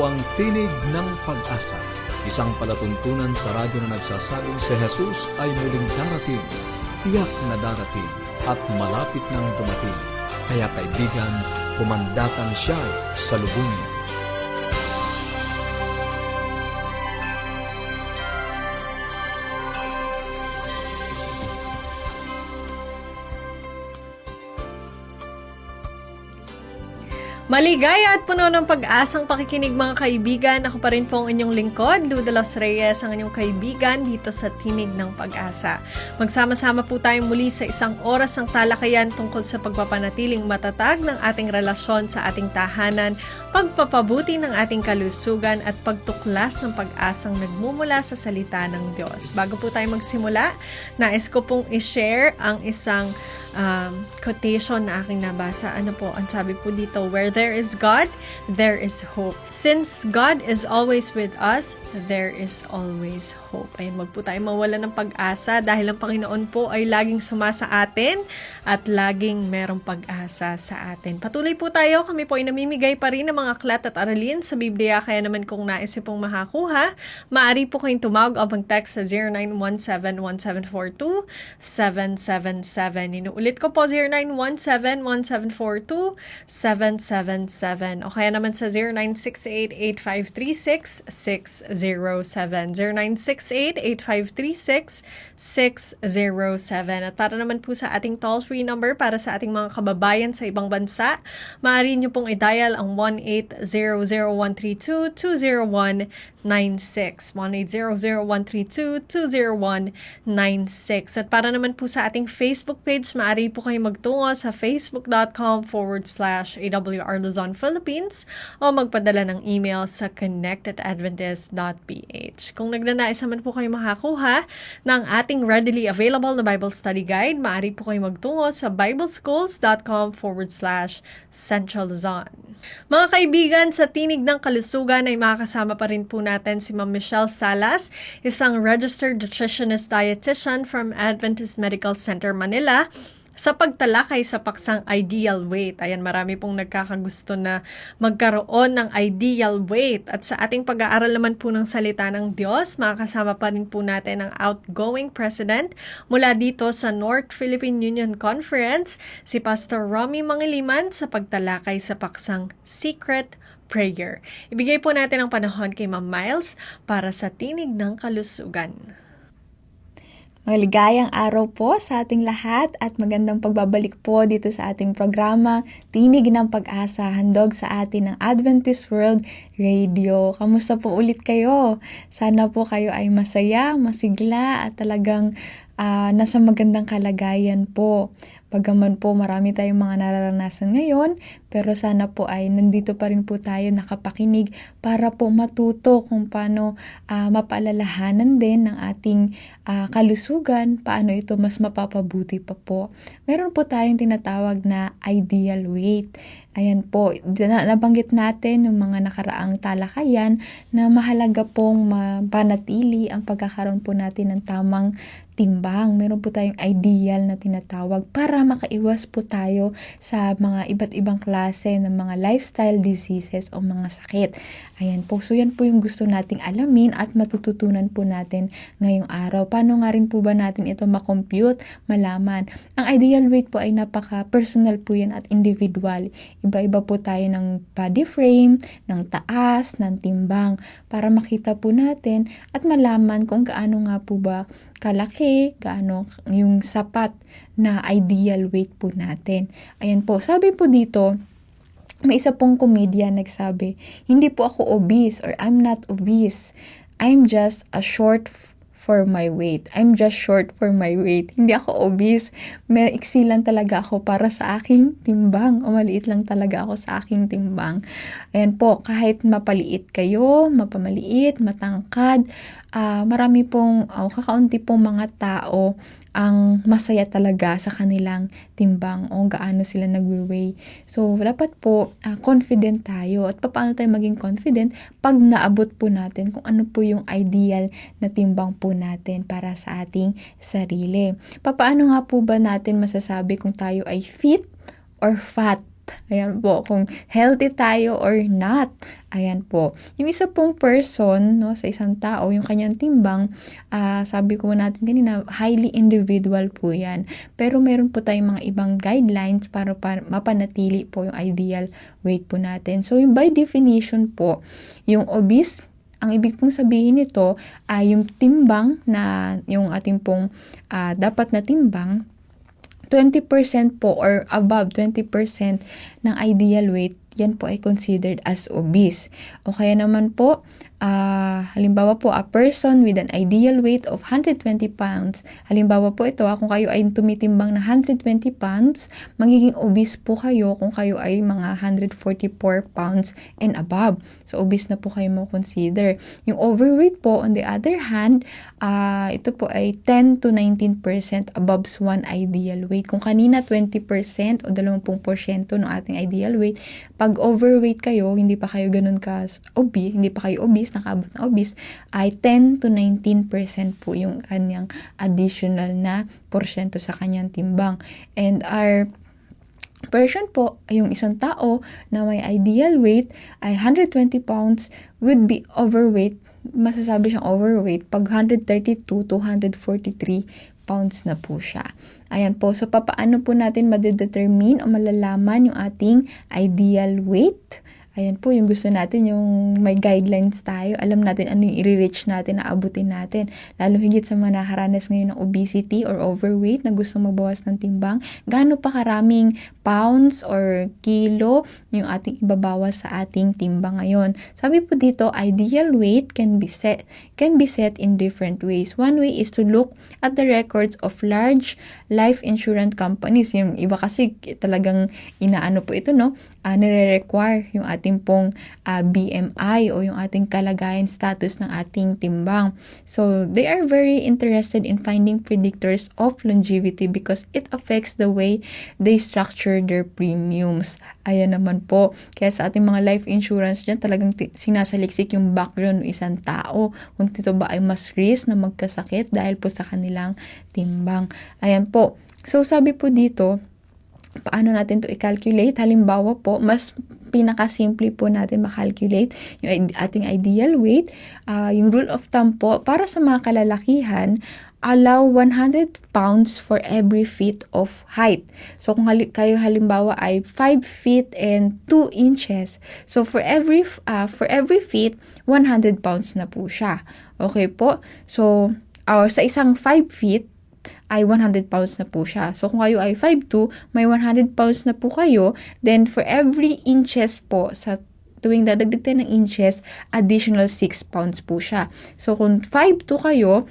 Ito ang Tinig ng Pag-asa, isang palatuntunan sa radyo na nagsasabing si Jesus ay muling darating, tiyak na darating, at malapit nang dumating. Kaya kaibigan, kumandatan siya sa lubungin. Maligaya at puno ng pag-asang pakikinig mga kaibigan. Ako pa rin po ang inyong lingkod, Lou de los Reyes, ang inyong kaibigan dito sa Tinig ng Pag-asa. Magsama-sama po tayong muli sa isang oras ng talakayan tungkol sa pagpapanatiling matatag ng ating relasyon sa ating tahanan, pagpapabuti ng ating kalusugan at pagtuklas ng pag-asang nagmumula sa salita ng Diyos. Bago po tayo magsimula, nais ko pong i-share ang isang quotation na aking nabasa. Ano po, ang sabi po dito, where there is God, there is hope. Since God is always with us, there is always hope. Ayun, wag po tayo mawala ng pag-asa dahil ang Panginoon po ay laging sumasa atin at laging merong pag-asa sa atin. Patuloy po tayo, kami po ay namimigay pa rin ng mga aklat at aralin sa Biblia, kaya naman kung nais pong makakuha, maaari po kayong tumawag o mag-text sa 0917-1742-777. Ulit ko po, 0917-1742-777 o kaya naman sa 0968-8536-607 0968-8536-607. At para naman po sa ating toll-free number para sa ating mga kababayan sa ibang bansa, maaari nyo pong i-dial ang 1-800-132-20196 1-800-132-20196. At para naman po sa ating Facebook page, maaari po kayo magtungo sa facebook.com/AWR Luzon, Philippines o magpadala ng email sa connectedadventist.ph. Kung nagnanais naman po kayo makakuha ng ating readily available na Bible Study Guide, maaari po kayo magtungo sa bibleschools.com/Central Luzon. Mga kaibigan, sa Tinig ng Kalusugan ay makakasama pa rin po natin si Ma'am Michelle Salas, isang registered nutritionist dietitian from Adventist Medical Center, Manila, sa pagtalakay sa paksang ideal weight. Ayan, marami pong nagkakagusto na magkaroon ng ideal weight. At sa ating pag-aaral naman po ng salita ng Diyos, makakasama pa rin po natin ang outgoing president mula dito sa North Philippine Union Conference, si Pastor Romy Mangiliman, sa pagtalakay sa paksang Secret Prayer. Ibigay po natin ang panahon kay Ma'am Miles para sa Tinig ng Kalusugan. Maligayang araw po sa ating lahat at magandang pagbabalik po dito sa ating programa Tinig ng Pag-asa, handog sa atin ng Adventist World Radio. Kamusta po ulit kayo? Sana po kayo ay masaya, masigla at talagang nasa magandang kalagayan po. Bagaman po marami tayong mga nararanasan ngayon, pero sana po ay nandito pa rin po tayo nakapakinig para po matuto kung paano mapaalalahanan din ng ating kalusugan, paano ito mas mapapabuti pa po. Meron po tayong tinatawag na ideal weight. Ayan po, nabanggit natin ng mga nakaraang talakayan na mahalaga pong mapanatili ang pagkakaroon po natin ng tamang timbang. Meron po tayong ideal na tinatawag para makaiwas po tayo sa mga iba't ibang klase ng mga lifestyle diseases o mga sakit. Ayan po, so yan po yung gusto nating alamin at matututunan po natin ngayong araw. Paano nga rin po ba natin ito makompute, malaman? Ang ideal weight po ay napaka-personal po yan at individual. Iba-iba po tayo ng body frame, ng taas, ng timbang para makita po natin at malaman kung gaano nga po ba kalaki, gaano yung sapat na ideal weight po natin. Ayan po, sabi po dito, may isa pong comedian nagsabi, hindi po ako obese or I'm not obese. I'm just a short for my weight. I'm just short for my weight. Hindi ako obese. May iksi lang talaga ako para sa aking timbang. O maliit lang talaga ako sa aking timbang. Ayan po, kahit mapaliit kayo, mapamaliit, matangkad, marami pong, kakaunti pong mga tao ang masaya talaga sa kanilang timbang o gaano sila nagwe-weigh. So, dapat po confident tayo. At paano tayo maging confident? Pag naabot po natin kung ano po yung ideal na timbang po natin para sa ating sarili. Paano nga po ba natin masasabi kung tayo ay fit or fat? Ayan po, kung healthy tayo or not. Ayan po. Yung isa pong person, no, sa isang tao, yung kanyang timbang, sabi ko natin kanina, highly individual po yan. Pero meron po tayong mga ibang guidelines para mapanatili po yung ideal weight po natin. So, yung by definition po, yung obese, ang ibig pong sabihin nito ay yung timbang na yung ating pong dapat na timbang, 20% po or above 20% ng ideal weight, yan po ay considered as obese. O kaya naman po, halimbawa po, a person with an ideal weight of 120 pounds. Halimbawa po ito, kung kayo ay tumitimbang na 120 pounds, magiging obese po kayo kung kayo ay mga 144 pounds and above. So, obese na po kayo mo consider. Yung overweight po, on the other hand, ito po ay 10 to 19% above one ideal weight. Kung kanina 20% o 20% ng ating ideal weight, pag overweight kayo, hindi pa kayo ganun ka obese, hindi pa kayo obese, nakaabot na obese, ay 10 to 19% po yung kanyang additional na porsyento sa kanyang timbang. And our person po, yung isang tao na may ideal weight ay 120 pounds would be overweight, masasabi siyang overweight pag 132 to 143 pounds na po siya. Ayan po, so papaano po natin madedetermine o malalaman yung ating ideal weight? Ayan po, yung gusto natin, yung may guidelines tayo. Alam natin ano yung i-reach natin, naabutin natin. Lalo higit sa mga nakaranas ngayon ng obesity or overweight na gusto magbawas ng timbang. Gaano pa karaming pounds or kilo yung ating ibabawas sa ating timbang ngayon. Sabi po dito, ideal weight can be set in different ways. One way is to look at the records of large life insurance companies. Yung iba kasi talagang inaano po ito, no? Nire-require yung ating pong BMI o yung ating kalagayan status ng ating timbang. So, they are very interested in finding predictors of longevity because it affects the way they structure their premiums. Ayan naman po. Kaya sa ating mga life insurance dyan, talagang sinasaliksik yung background ng isang tao. Kung ito ba ay mas risk na magkasakit dahil po sa kanilang timbang. Ayan po. So, sabi po dito, paano natin to i-calculate? Halimbawa po, mas pinakasimple po natin makalculate yung ating ideal weight. Yung rule of thumb po, para sa mga kalalakihan, allow 100 pounds for every feet of height. So, kung kayo halimbawa ay 5 feet and 2 inches, so for every feet, 100 pounds na po siya. Okay po? So, sa isang 5 feet, ay 100 pounds na po siya. So, kung kayo ay 5'2", may 100 pounds na po kayo. Then, for every inches po, sa tuwing dadagdag tayo ng inches, additional 6 pounds po siya. So, kung 5'2" kayo,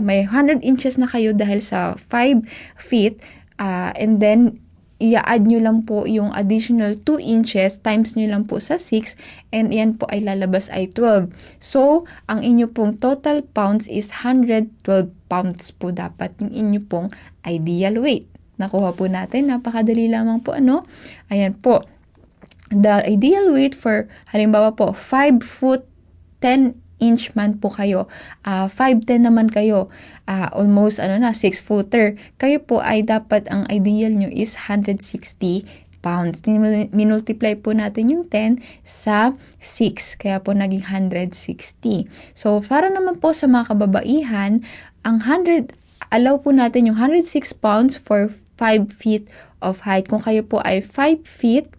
may 100 inches na kayo dahil sa 5 feet, and then, i-add nyo lang po yung additional 2 inches, times nyo lang po sa 6, and yan po ay lalabas ay 12. So, ang inyo pong total pounds is 112 pounds po dapat yung inyo pong ideal weight. Nakuha po natin, napakadali lamang po, ano? Ayan po. The ideal weight for, halimbawa po, 5 foot 10 inch man po kayo, 5'10" naman kayo, almost 6-footer, kayo po ay dapat ang ideal nyo is 160 pounds. Minultiply po natin yung 10 sa 6, kaya po naging 160. So, para naman po sa mga kababaihan, allow po natin yung 106 pounds for 5 feet of height. Kung kayo po ay 5 feet,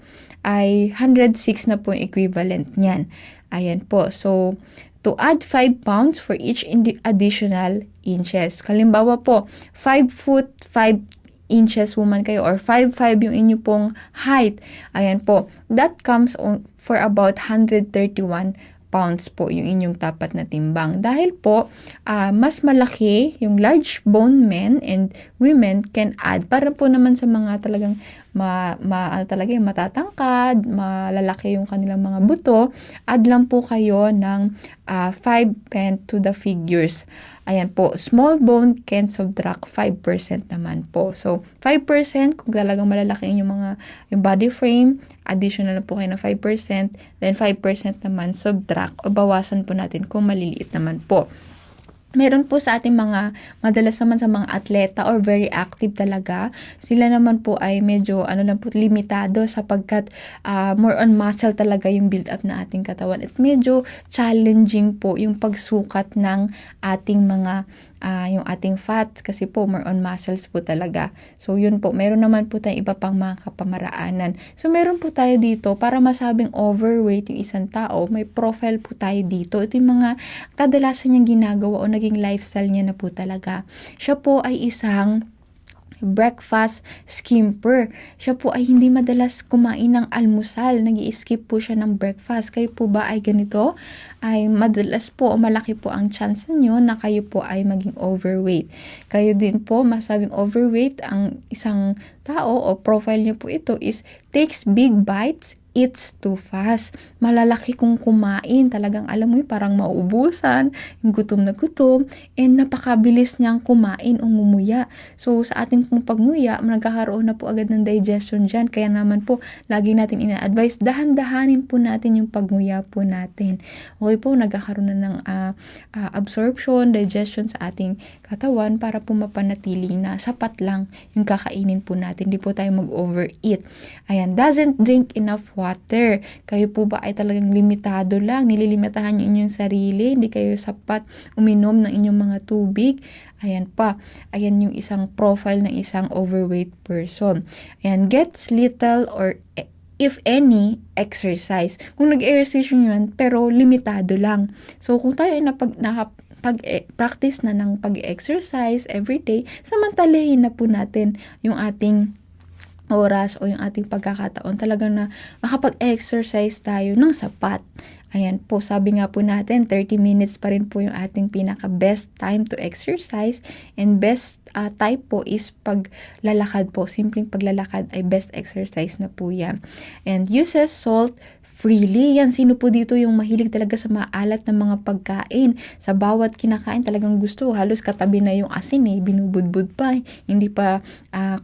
ay 106 na po yung equivalent niyan. Ayan po. So, to add 5 pounds for each additional inches. Halimbawa po, 5 foot 5 inches woman kayo or 5'5" yung inyo pong height. Ayan po. That comes for about 131 pounds po yung inyong tapat na timbang. Dahil po, mas malaki yung large bone men and women can add. Para po naman sa mga talagang matatangkad, malalaki yung kanilang mga buto, add lang po kayo ng 5 pen to the figures. Ayan po, small bone can subtract 5% naman po. So, 5% kung talagang malalaki yung body frame, additional na po kayo ng 5%, then 5% naman subtract o bawasan po natin kung maliliit naman po. Meron po sa ating mga madalas naman sa mga atleta or very active talaga, sila naman po ay medyo lang po limitado sapagkat more on muscle talaga yung build up na ating katawan at medyo challenging po yung pagsukat ng ating mga yung ating fats kasi po more on muscles po talaga. So yun po, meron naman po tayong iba pang mga kapamaraanan. So meron po tayo dito para masabing overweight yung isang tao, may profile po tayo dito. Ito yung mga kadalasan niyang ginagawa o naging lifestyle niya na po talaga. Siya po ay isang breakfast skimper. Siya po ay hindi madalas kumain ng almusal. Nag-i-skip po siya ng breakfast. Kayo po ba ay ganito? Ay madalas po o malaki po ang chance niyo na kayo po ay maging overweight. Kayo din po masabing overweight ang isang tao o profile niyo po ito is takes big bites, eats too fast. Malalaki kung kumain. Talagang alam mo yung parang mauubusan, yung gutom na gutom, and napakabilis niyang kumain o ngumuya. So sa ating pong pagnguya, nagkakaroon na po agad ng digestion dyan. Kaya naman po, lagi natin ina-advise, dahan-dahanin po natin yung pagnguya po natin. Okay po, nagkakaroon na ng absorption, digestion sa ating katawan para po mapanatili na sapat lang yung kakainin po natin. Hindi po tayo mag-overeat. Ayan, doesn't drink enough water. Kayo po ba ay talagang limitado lang? Nililimitahan nyo inyong sarili? Hindi kayo sapat uminom ng inyong mga tubig? Ayan pa. Ayan yung isang profile ng isang overweight person. Ayan, gets little or if any, exercise. Kung nag-exercise yun, pero limitado lang. So, kung tayo ay pag-practice na ng pag-exercise everyday, samantalahin na po natin yung ating oras o yung ating pagkakataon talagang na makapag-exercise tayo ng sapat. Ayan po, sabi nga po natin, 30 minutes pa rin po yung ating pinaka-best time to exercise and best type po is paglalakad po. Simpleng paglalakad ay best exercise na po yan. And uses salt freely. Yan, sino po dito yung mahilig talaga sa maalat na mga pagkain? Sa bawat kinakain talagang gusto. Halos katabi na yung asin binubudbud pa. Hindi pa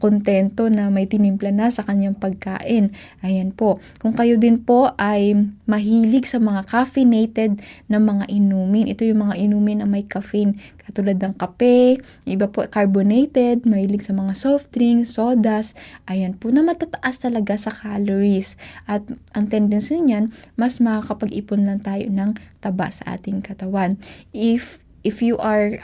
kontento na may tinimpla na sa kanyang pagkain. Ayan po. Kung kayo din po ay mahilig sa mga caffeinated na mga inumin. Ito yung mga inumin na may caffeine. Katulad ng kape, iba po carbonated, mahilig sa mga soft drinks, sodas. Ayan po na matataas talaga sa calories. At ang tendency niyan, mas makakapag-ipon lang tayo ng taba sa ating katawan. If you are,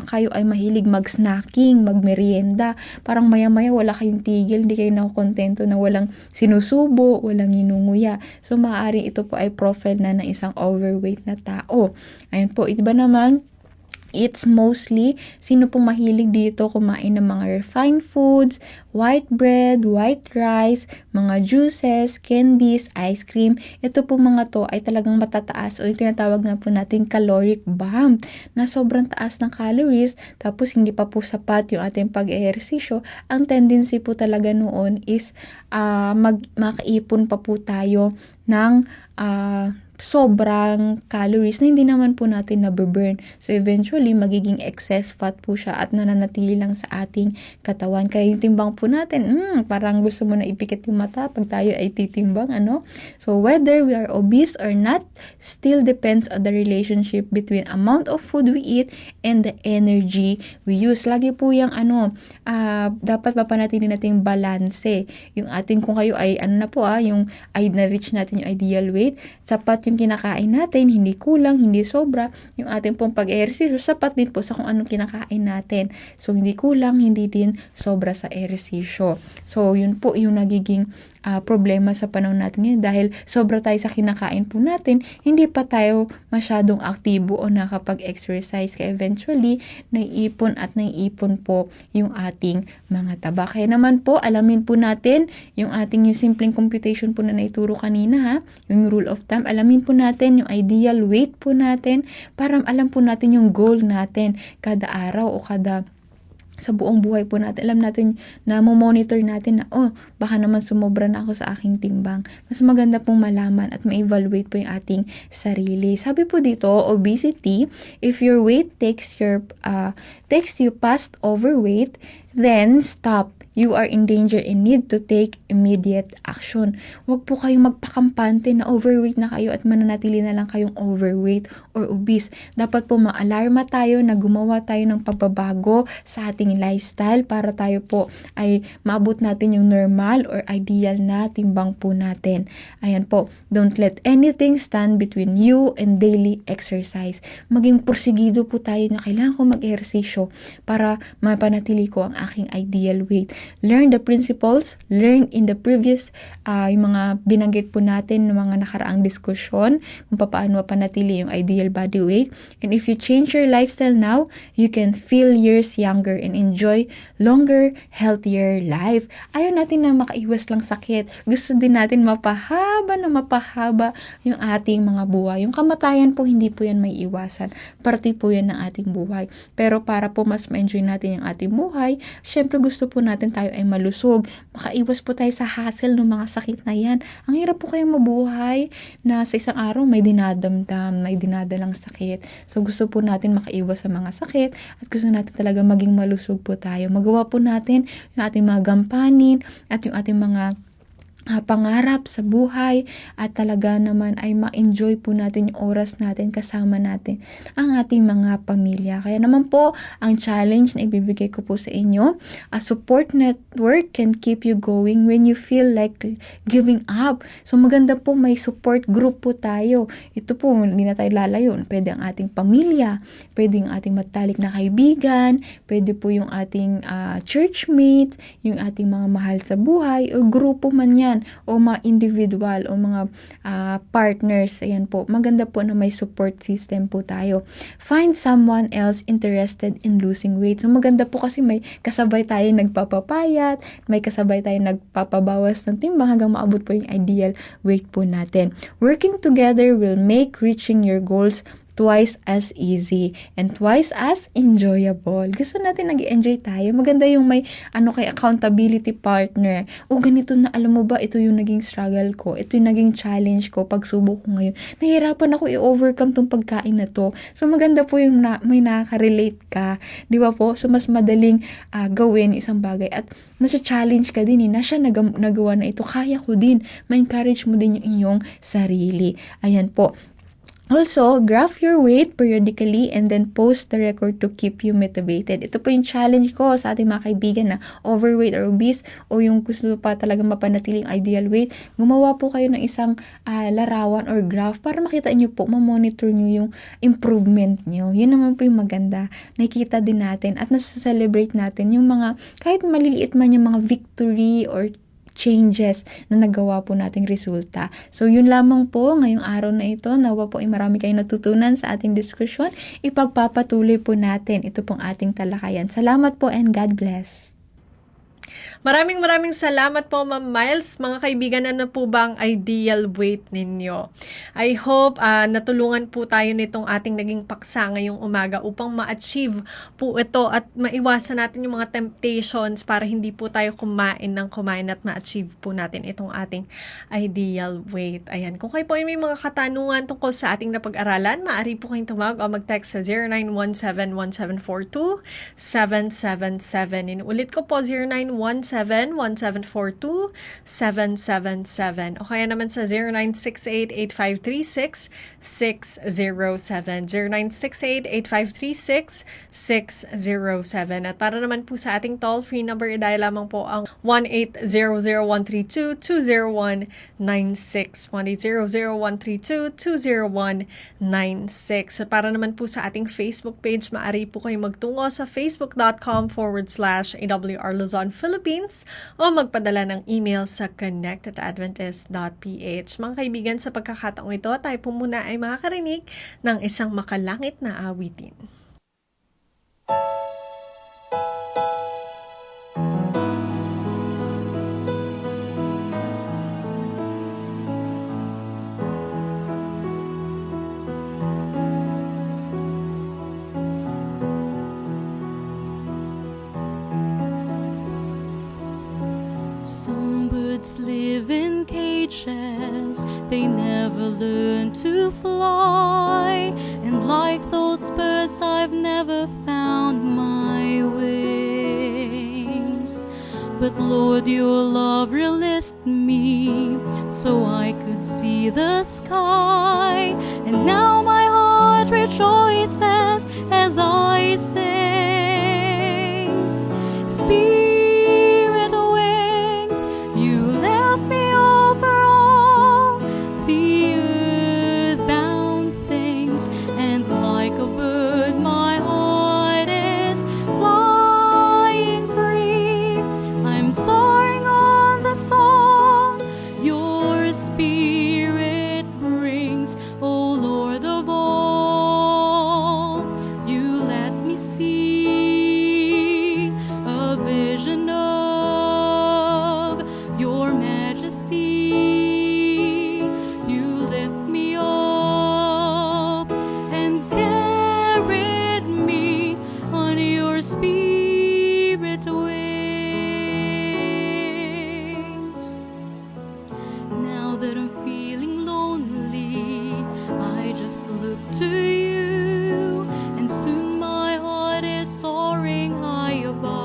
kayo ay mahilig mag-snacking, mag-merienda, parang maya-maya wala kayong tigil, hindi kayo nakokontento na walang sinusubo, walang inunguya. So, maaaring ito po ay profile na ng isang overweight na tao. Ayan po, iba naman, it's mostly, sino pong mahilig dito kumain ng mga refined foods, white bread, white rice, mga juices, candies, ice cream. Ito po mga to ay talagang matataas o yung tinatawag nga po natin caloric bomb na sobrang taas ng calories tapos hindi pa po sapat yung ating pag-ehersisyo. Ang tendency po talaga noon is makaipon pa po tayo ng sobrang calories na hindi naman po natin nabe-burn. So eventually, magiging excess fat po siya at nananatili lang sa ating katawan. Kaya yung timbang po natin, parang gusto mo na ipikit yung mata pag tayo ay titimbang, ano? So whether we are obese or not, still depends on the relationship between amount of food we eat and the energy we use. Lagi po yung dapat mapanatili natin balanse. Yung ating, kung kayo ay, yung ay na-reach natin yung ideal weight, sapat yung kinakain natin, hindi kulang, hindi sobra. Yung ating pong pag-ehersisyo, sapat din po sa kung anong kinakain natin. So, hindi kulang, hindi din sobra sa ehersisyo. So, yun po yung nagiging problema sa panahon natin ngayon dahil sobra tayo sa kinakain po natin, hindi pa tayo masyadong aktibo o nakapag-exercise. Kaya eventually, naiipon po yung ating mga taba. Kaya naman po, alamin po natin yung ating yung simpleng computation po na naituro kanina, yung rule of thumb, alamin po natin yung ideal weight po natin para alam po natin yung goal natin kada araw o kada sa buong buhay po natin. Alam natin na monitor natin na baka naman sumobra na ako sa aking timbang. Mas maganda pong malaman at ma-evaluate po yung ating sarili. Sabi po dito, obesity, if your weight takes you past overweight, then stop. You are in danger and need to take immediate action. Huwag po kayong magpakampante na overweight na kayo at mananatili na lang kayong overweight or obese. Dapat po maalarma tayo na gumawa tayo ng pagbabago sa ating lifestyle para tayo po ay maabot natin yung normal or ideal na timbang po natin. Ayan po, don't let anything stand between you and daily exercise. Maging porsigido po tayo na kailangan ko mag-ehersisyo para mapanatili ko ang aking ideal weight. Learn the principles, learn in the previous yung mga binanggit po natin ng mga nakaraang diskusyon kung paano mapanatili yung ideal body weight. And if you change your lifestyle now, you can feel years younger and enjoy longer, healthier life. Ayaw natin na makaiwas lang sakit. Gusto din natin mapahaba yung ating mga buhay. Yung kamatayan po, hindi po yan may iwasan. Parte po yan ng ating buhay. Pero para po mas ma-enjoy natin yung ating buhay, syempre gusto po natin tayo ay malusog. Makaiwas po tayo sa hassle ng mga sakit na yan. Ang hirap po kayong mabuhay na sa isang araw may dinadamdam, may dinadalang sakit. So gusto po natin makaiwas sa mga sakit at gusto natin talaga maging malusog po tayo. Magawa po natin yung ating mga gampanin at yung ating mga pangarap sa buhay at talaga naman ay ma-enjoy po natin yung oras natin kasama natin ang ating mga pamilya. Kaya naman po, ang challenge na ibibigay ko po sa inyo, a support network can keep you going when you feel like giving up. So maganda po may support group po tayo. Ito po, hindi na tayo lalayo. Pwede ang ating pamilya, pwede ang ating matalik na kaibigan, pwede po yung ating churchmates, yung ating mga mahal sa buhay, o grupo man yan, o mga individual o mga partners. Ayan po, maganda po na may support system po tayo. Find someone else interested in losing weight. So maganda po kasi may kasabay tayo nagpapapayat, may kasabay tayo nagpapabawas ng timbang hanggang maabot po yung ideal weight po natin. Working together will make reaching your goals twice as easy and twice as enjoyable. Gusto natin nag-enjoy tayo. Maganda yung may kay accountability partner. O ganito na, alam mo ba, ito yung naging struggle ko. Ito yung naging challenge ko, pagsubok ko ngayon. Nahihirapan ako i-overcome tong pagkain na to. So maganda po yung may nakaka-relate ka. Di ba po? So mas madaling gawin isang bagay. At nasa challenge ka din na siya nagawa na ito. Kaya ko din. Ma-encourage mo din yung inyong sarili. Ayan po. Also, graph your weight periodically and then post the record to keep you motivated. Ito po yung challenge ko sa ating mga kaibigan na overweight or obese o yung gusto pa talaga mapanatiling ideal weight. Gumawa po kayo ng isang larawan or graph para makita nyo po, ma-monitor nyo yung improvement nyo. Yun naman po yung maganda. Nakikita din natin at nasa-celebrate natin yung mga, kahit maliliit man yung mga victory or changes na nagawa po nating resulta. So, yun lamang po ngayong araw na ito. Nawa po ay marami kayong natutunan sa ating diskusyon. Ipagpapatuloy po natin ito pong ating talakayan. Salamat po and God bless. Maraming salamat po, Ma'am Miles. Mga kaibigan, ano po ba ang ideal weight ninyo? I hope natulungan po tayo nitong ating naging paksa ngayong umaga upang ma-achieve po ito at maiwasan natin yung mga temptations para hindi po tayo kumain at ma-achieve po natin itong ating ideal weight. Ayan, kung kayo po ay may mga katanungan tungkol sa ating napag-aralan, maaari po kayong tumawag o mag-text sa 0917-1742-777. Inulit ko po, 0917-1742-777 o kaya naman sa 0968-8536-607 0968-8536-607 at para naman po sa ating toll-free number, i-dial lamang po ang 1-800-132-20196 1-800-132-20196 at para naman po sa ating Facebook page, maaari po kayong magtungo sa facebook.com/AWR Luzon, Philippines o magpadala ng email sa connect@adventist.ph. Mga kaibigan, sa pagkakataong ito, tayo po muna ay makakarinig ng isang makalangit na awitin. Some birds live in cages, they never learn to fly. And like those birds, I've never found my way. But Lord, your love released me so I could see the sky. And now my heart rejoices as I sing. Spirit wings, you left me over all the earthbound things, and like a bird my heart is flying free. I'm soaring on the song your spirit brings, O Lord of all. You let me see a vision of your majesty. You lift me up and carried me on your spirit wings. Now that I'm feeling lonely, I just look to you, and soon my heart is soaring high above.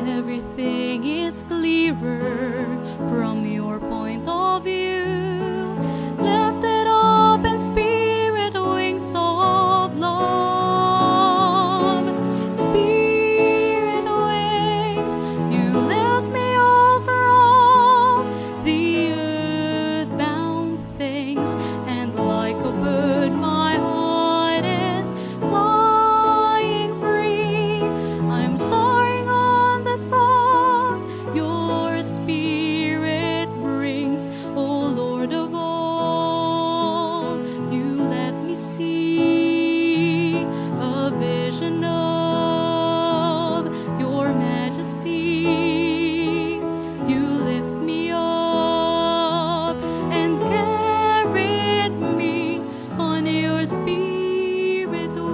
Everything is clearer from your point of view. Lifted up in spirit wings of love. Spirit wings, you lift me over all the earthbound things, and like a bird my heart is flying free. I'm soaring on the song your spirit brings, O Lord of all. You let me see a vision of your majesty. You lift me up and carried me on your spirit wings.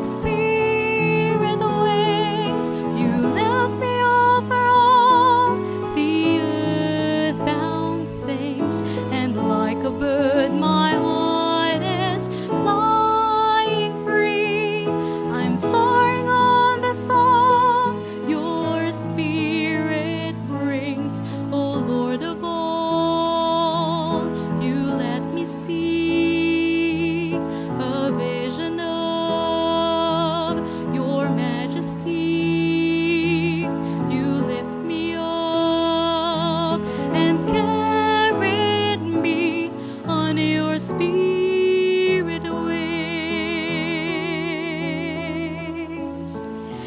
Spirit wings, you lift me over all the earthbound things, and like a bird my heart is flying free. I'm soaring on the song your spirit brings, O Lord of all. You let me see a vision of your majesty. You lift me up and carried me on your spirit wings.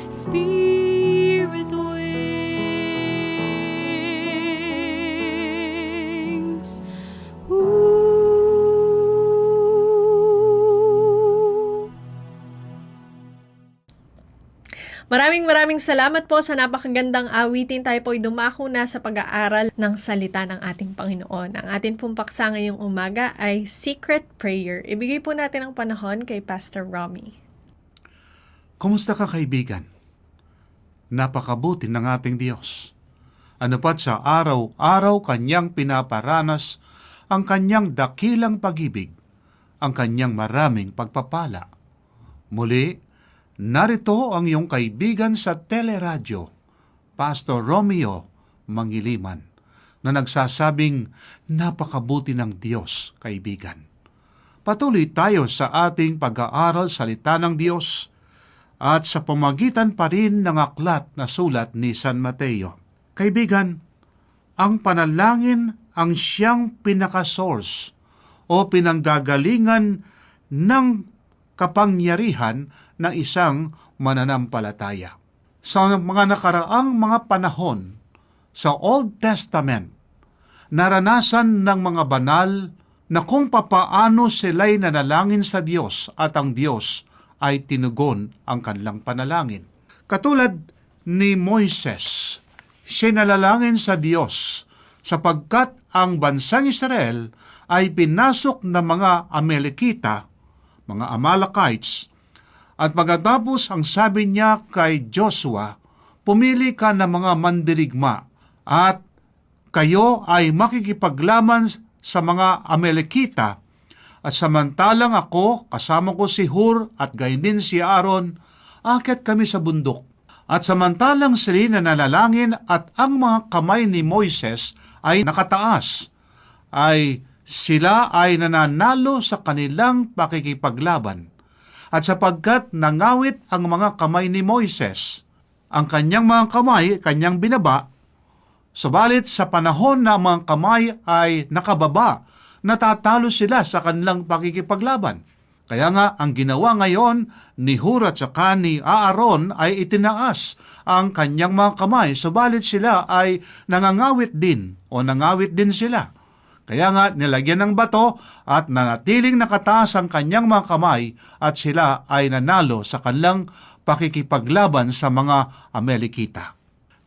Spirit wings. Ooh. Maraming salamat po sa napakagandang awitin. Tayo po ay dumako na sa pag-aaral ng salita ng ating Panginoon. Ang ating pong paksa ngayong umaga ay Secret Prayer. Ibigay po natin ang panahon kay Pastor Romy. Kumusta ka, kaibigan? Napakabuti ng ating Diyos. Ano pat sa araw-araw Kanyang pinaparanas ang Kanyang dakilang pag-ibig, ang Kanyang maraming pagpapala. Muli, narito ang iyong kaibigan sa teleradyo, Pastor Romeo Mangiliman, na nagsasabing napakabuti ng Diyos, kaibigan. Patuloy tayo sa ating pag-aaral salita ng Diyos at sa pamagitan pa rin ng aklat na sulat ni San Mateo. Kaibigan, ang panalangin ang siyang pinaka-source o pinanggagalingan ng kapangyarihan ng isang mananampalataya. Sa mga nakaraang mga panahon sa Old Testament, naranasan ng mga banal na kung papaano sila'y nanalangin sa Diyos at ang Diyos ay tinugon ang kanilang panalangin. Katulad ni Moises, siya nalalangin sa Diyos sapagkat ang bansang Israel ay pinasok ng mga Amalekita, mga Amalekites, at pagkatapos ang sabi niya kay Joshua, pumili ka ng mga mandirigma at kayo ay makikipaglaban sa mga Amalekita At samantalang ako, kasama ko si Hur at gayon din si Aaron, aakyat kami sa bundok. At samantalang sila nanalangin at ang mga kamay ni Moises ay nakataas, ay sila ay nananalo sa kanilang pakikipaglaban. At sapagkat nangawit ang mga kamay ni Moises, ang kanyang mga kamay, kanyang binaba, subalit sa panahon na mga kamay ay nakababa, natatalo sila sa kanilang pakikipaglaban. Kaya nga, ang ginawa ngayon ni Hur at saka ni Aaron ay itinaas ang kanyang mga kamay, subalit sila ay nangangawit din o nangawit din sila. Kaya nga, nilagyan ng bato at nanatiling nakataas ang kanyang mga kamay at sila ay nanalo sa kanilang pakikipaglaban sa mga Amalekita.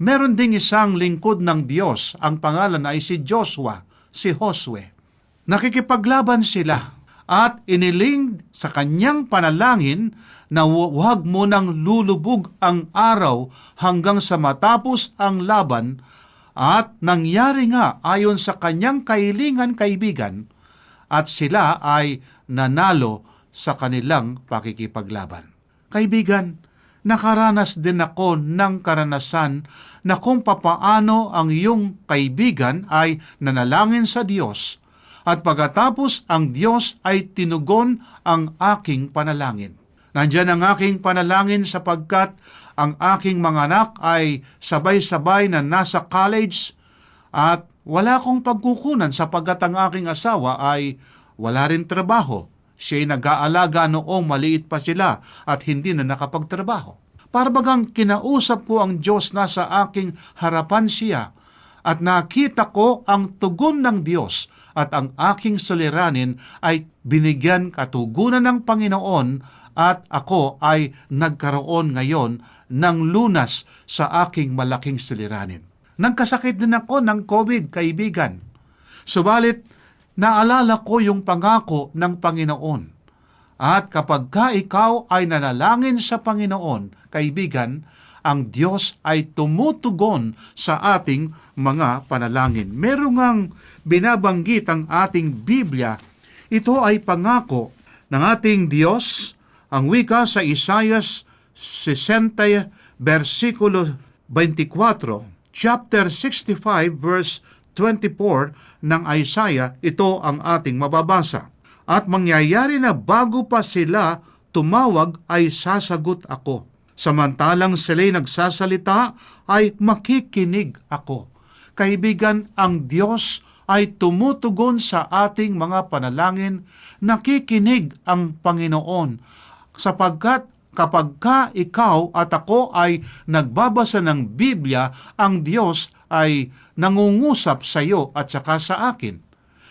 Meron ding isang lingkod ng Diyos, ang pangalan ay si Joshua, si Josue. Nakikipaglaban sila at iniling sa kanyang panalangin na huwag munang lulubog ang araw hanggang sa matapos ang laban, at nangyari nga ayon sa kanyang kahilingan, kaibigan, at sila ay nanalo sa kanilang pakikipaglaban. Kaibigan, nakaranas din ako ng karanasan na kung papaano ang iyong kaibigan ay nanalangin sa Diyos at pagkatapos ang Diyos ay tinugon ang aking panalangin. Nandiyan ang aking panalangin sapagkat ang aking mga anak ay sabay-sabay na nasa college at wala akong pagkukunan sapagkat ang aking asawa ay wala rin trabaho. Siya'y nag-aalaga noong maliit pa sila at hindi na nakapagtrabaho. Parbagang kinausap ko ang Diyos na sa aking harapan siya at nakita ko ang tugon ng Diyos at ang aking suliranin ay binigyan katugunan ng Panginoon at ako ay nagkaroon ngayon ng lunas sa aking malaking suliranin. Nagkasakit din ako ng COVID, kaibigan. Subalit, naalala ko yung pangako ng Panginoon. At kapag ikaw ay nanalangin sa Panginoon, kaibigan, ang Diyos ay tumutugon sa ating mga panalangin. Merong ngang binabanggit ang ating Biblia. Ito ay pangako ng ating Diyos. Ang wika sa Isaiah 60, versikulo 24, chapter 65, verse 24 ng Isaiah, ito ang ating mababasa. At mangyayari na bago pa sila tumawag ay sasagot ako. Samantalang sila'y nagsasalita ay makikinig ako. Kaibigan, ang Diyos ay tumutugon sa ating mga panalangin, nakikinig ang Panginoon. Sapagkat kapag ikaw at ako ay nagbabasa ng Biblia, ang Diyos ay nangungusap sa iyo at saka sa akin.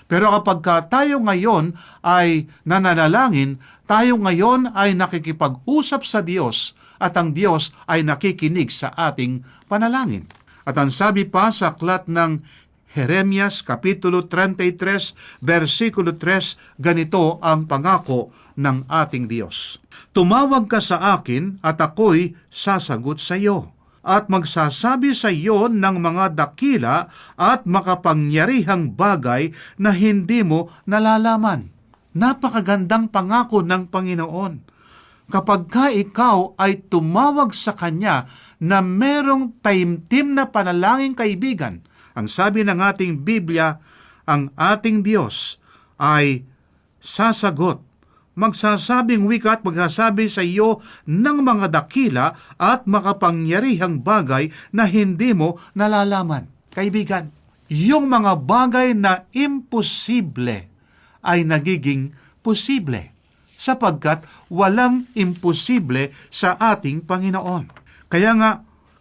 Pero kapag tayo ngayon ay nananalangin, tayo ngayon ay nakikipag-usap sa Diyos at ang Diyos ay nakikinig sa ating panalangin. At ang sabi pa sa aklat ng Jeremias, Kapitulo 33, versikulo 3, ganito ang pangako ng ating Diyos. Tumawag ka sa akin at ako'y sasagot sa iyo, at magsasabi sa iyo ng mga dakila at makapangyarihang bagay na hindi mo nalalaman. Napakagandang pangako ng Panginoon. Kapag ikaw ay tumawag sa Kanya na merong taimtim na panalangin, kaibigan, ang sabi ng ating Biblia, ang ating Diyos ay sasagot. Magsasabing wika at magsasabi sa iyo ng mga dakila at makapangyarihang bagay na hindi mo nalalaman. Kaibigan, yung mga bagay na imposible ay nagiging posible sapagkat walang imposible sa ating Panginoon. Kaya nga,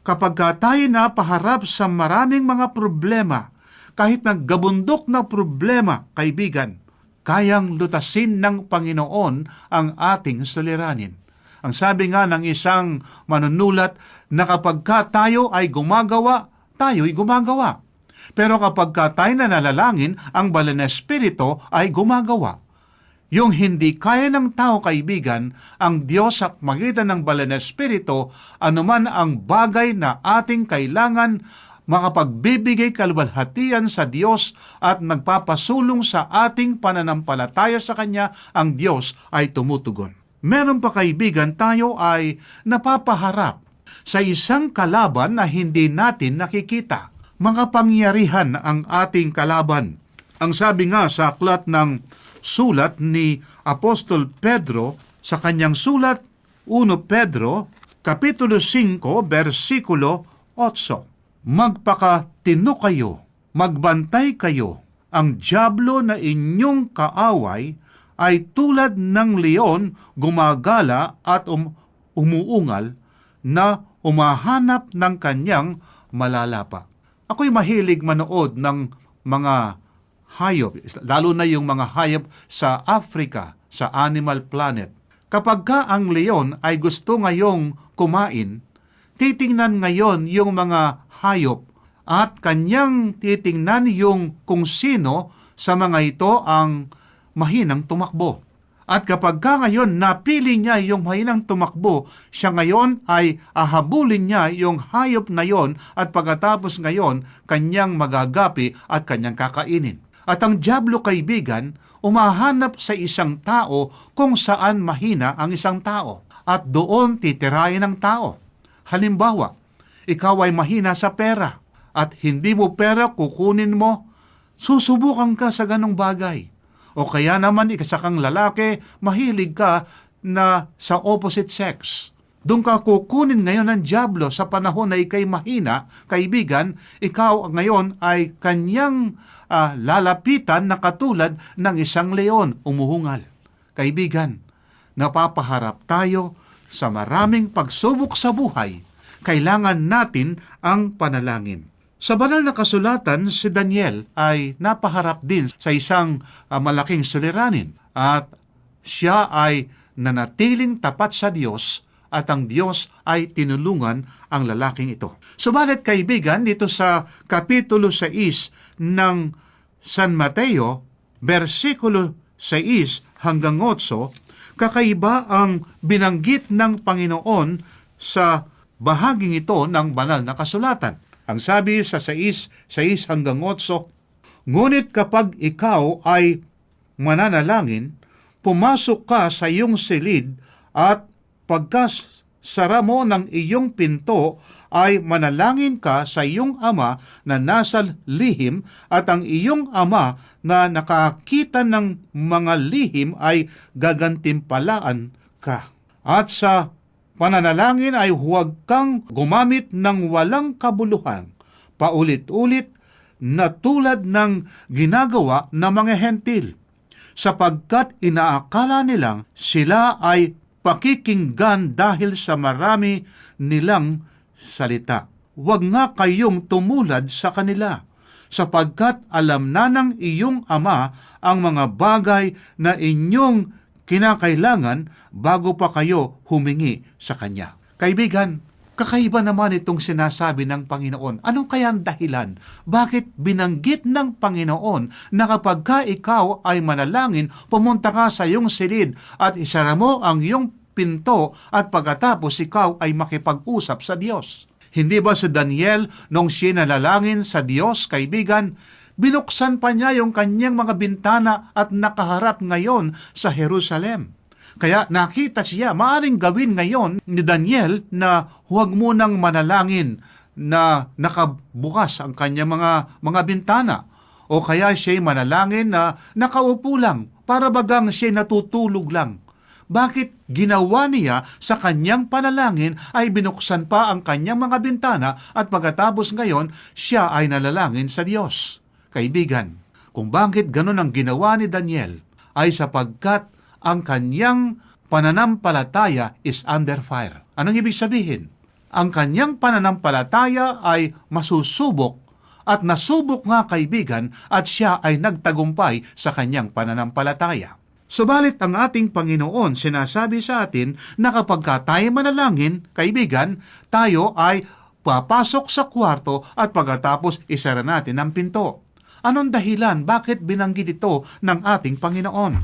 kapag tayo napaharap sa maraming mga problema, kahit naggabundok na problema, kaibigan, kayang lutasin ng Panginoon ang ating suliranin. Ang sabi nga ng isang manunulat na kapag tayo ay gumagawa, tayo'y gumagawa. Pero kapag tayo na nalalangin, ang banal na Espiritu ay gumagawa. Yung hindi kaya ng tao, kaibigan, ang Diyos sa magitan ng banal na Espiritu, anuman ang bagay na ating kailangan makapagbibigay kaluwalhatian sa Diyos at nagpapasulong sa ating pananampalataya sa Kanya, ang Diyos ay tumutugon. Meron pa kaibigan, tayo ay napapaharap sa isang kalaban na hindi natin nakikita. Mga pangyarihan ang ating kalaban. Ang sabi nga sa aklat ng sulat ni Apostol Pedro sa kanyang sulat, 1 Pedro, Kapitulo 5, versikulo 8. Magpakatino kayo, magbantay kayo. Ang dyablo na inyong kaaway ay tulad ng leon gumagala at umuungal na umahanap ng kanyang malalapa. Ako'y mahilig manood ng mga hayop, lalo na yung mga hayop sa Africa, sa Animal Planet. Kapag ka ang leon ay gusto ngayong kumain, titingnan ngayon yung mga hayop at kanyang titingnan yung kung sino sa mga ito ang mahinang tumakbo. At kapag ka ngayon napili niya yung mahinang tumakbo, siya ngayon ay ahabulin niya yung hayop na yon at pagkatapos ngayon kanyang magagapi at kanyang kakainin. At ang dyablo, kaibigan, umahanap sa isang tao kung saan mahina ang isang tao at doon titirahin ang tao. Halimbawa, ikaw ay mahina sa pera at hindi mo pera kukunin mo, susubukan ka sa ganong bagay. O kaya naman isa kang lalaki, mahilig ka na sa opposite sex. Doon ka kukunin ngayon ng dyablo sa panahon na ikay mahina, kaibigan, ikaw ngayon ay kanyang lalapitan na katulad ng isang leon umuhungal. Kaibigan, napapaharap tayo sa maraming pagsubok sa buhay. Kailangan natin ang panalangin. Sa banal na kasulatan, si Daniel ay napaharap din sa isang malaking suliranin at siya ay nanatiling tapat sa Diyos at ang Diyos ay tinulungan ang lalaking ito. Subalit kaibigan, dito sa Kapitulo 6 ng San Mateo, versikulo 6 hanggang 8, kakaiba ang binanggit ng Panginoon sa bahaging ito ng banal na kasulatan. Ang sabi sa 6 hanggang 8, ngunit kapag ikaw ay mananalangin, pumasok ka sa iyong silid at pagkasara mo ng iyong pinto ay manalangin ka sa iyong ama na nasa lihim at ang iyong ama na nakakita ng mga lihim ay gagantimpalaan ka. At sa pananalangin ay huwag kang gumamit ng walang kabuluhan, paulit-ulit na tulad ng ginagawa ng mga hentil, sapagkat inaakala nilang sila ay pakikinggan dahil sa marami nilang salita. Huwag nga kayong tumulad sa kanila, sapagkat alam na ng iyong ama ang mga bagay na inyong kinakailangan bago pa kayo humingi sa Kanya. Kaibigan, kakaiba naman itong sinasabi ng Panginoon. Anong kaya ang dahilan? Bakit binanggit ng Panginoon na kapag ka ikaw ay manalangin, pumunta ka sa iyong silid at isara mo ang iyong pinto at pagkatapos ikaw ay makipag-usap sa Diyos? Hindi ba si Daniel nung siya nalalangin sa Diyos, kaibigan, binuksan pa niya yung kanyang mga bintana at nakaharap ngayon sa Jerusalem. Kaya nakita siya, maaring gawin ngayon ni Daniel na huwag munang manalangin na nakabukas ang kanyang mga bintana. O kaya siya'y manalangin na nakaupo lang, para bagang siya'y natutulog lang. Bakit ginawa niya sa kanyang panalangin ay binuksan pa ang kanyang mga bintana at pagkatapos ngayon siya ay nalalangin sa Diyos? Kaibigan, kung bakit ganun ang ginawa ni Daniel ay sapagkat ang kanyang pananampalataya is under fire. Anong ibig sabihin? Ang kanyang pananampalataya ay masusubok at nasubok nga, kaibigan, at siya ay nagtagumpay sa kanyang pananampalataya. Subalit ang ating Panginoon sinasabi sa atin na kapag tayo manalangin, kaibigan, tayo ay papasok sa kwarto at pagkatapos isara natin ang pinto. Anong dahilan? Bakit binanggit ito ng ating Panginoon?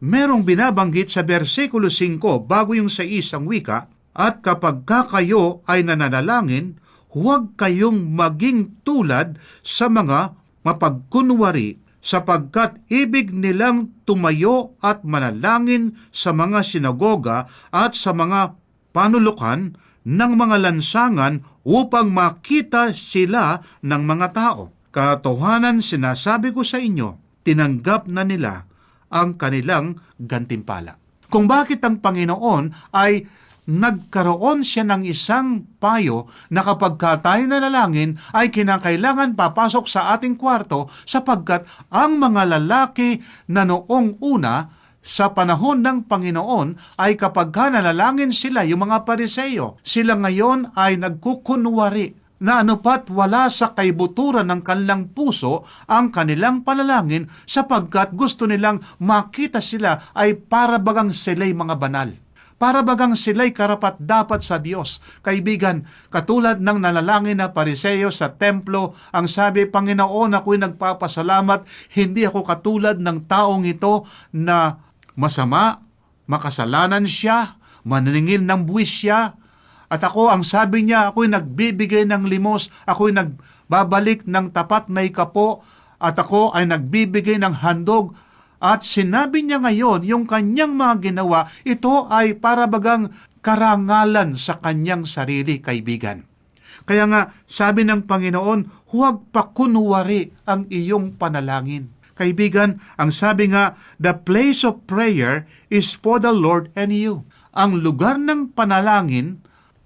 Merong binabanggit sa versikulo 5 bago yung 6 ang wika, at kapag kayo ay nananalangin, huwag kayong maging tulad sa mga mapagkunwari, sapagkat ibig nilang tumayo at manalangin sa mga sinagoga at sa mga panulukan ng mga lansangan upang makita sila ng mga tao. Katotohanan, sinasabi ko sa inyo, tinanggap na nila ang kanilang gantimpala. Kung bakit ang Panginoon ay nagkaroon siya ng isang payo na kapag tayo nalalangin ay kinakailangan papasok sa ating kwarto, sapagkat ang mga lalaki na noong una sa panahon ng Panginoon ay kapag nalalangin sila, yung mga Pariseo, sila ngayon ay nagkukunwari na anupat wala sa kaibuturan ng kanilang puso ang kanilang panalangin, sapagkat gusto nilang makita sila ay para bagang sila'y mga banal. Para bagang sila'y karapat-dapat sa Diyos. Kaibigan, katulad ng nalalangin na Pariseo sa templo, ang sabi, Panginoon, ako'y nagpapasalamat, hindi ako katulad ng taong ito na masama, makasalanan siya, maningil ng buwis siya, at ako, ang sabi niya, ako'y nagbibigay ng limos, ako'y nagbabalik ng tapat na ikapo, at ako ay nagbibigay ng handog. At sinabi niya ngayon, yung kanyang mga ginawa, ito ay para bagang karangalan sa kanyang sarili, kaibigan. Kaya nga, sabi ng Panginoon, huwag pakunwari ang iyong panalangin. Kaibigan, ang sabi nga, the place of prayer is for the Lord and you. Ang lugar ng panalangin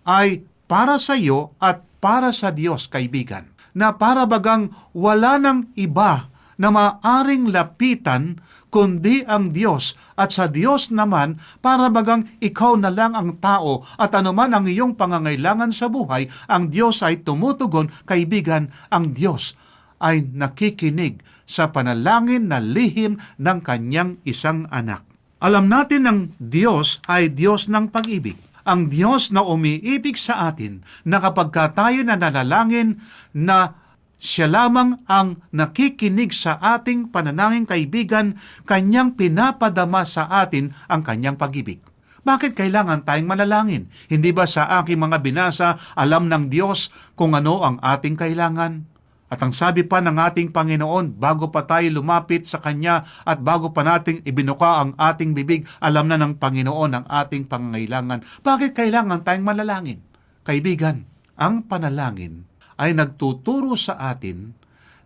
ay para sa iyo at para sa Diyos, kaibigan. Na para bagang wala ng iba na maaring lapitan kundi ang Diyos, at sa Diyos naman para bagang ikaw na lang ang tao, at anuman ang iyong pangangailangan sa buhay, ang Diyos ay tumutugon. Kaibigan, ang Diyos ay nakikinig sa panalangin na lihim ng kanyang isang anak. Alam natin ang Diyos ay Diyos ng pag-ibig. Ang Diyos na umiibig sa atin, na kapag tayo na nanalangin, na siya lamang ang nakikinig sa ating panalangin, kaibigan, kanyang pinapadama sa atin ang kanyang pag-ibig. Bakit kailangan tayong manalangin? Hindi ba sa aking mga binasa, alam ng Diyos kung ano ang ating kailangan? At ang sabi pa ng ating Panginoon, bago pa tayo lumapit sa Kanya at bago pa nating ibinuka ang ating bibig, alam na ng Panginoon ang ating pangangailangan. Bakit kailangan tayong manalangin? Kaibigan, ang panalangin ay nagtuturo sa atin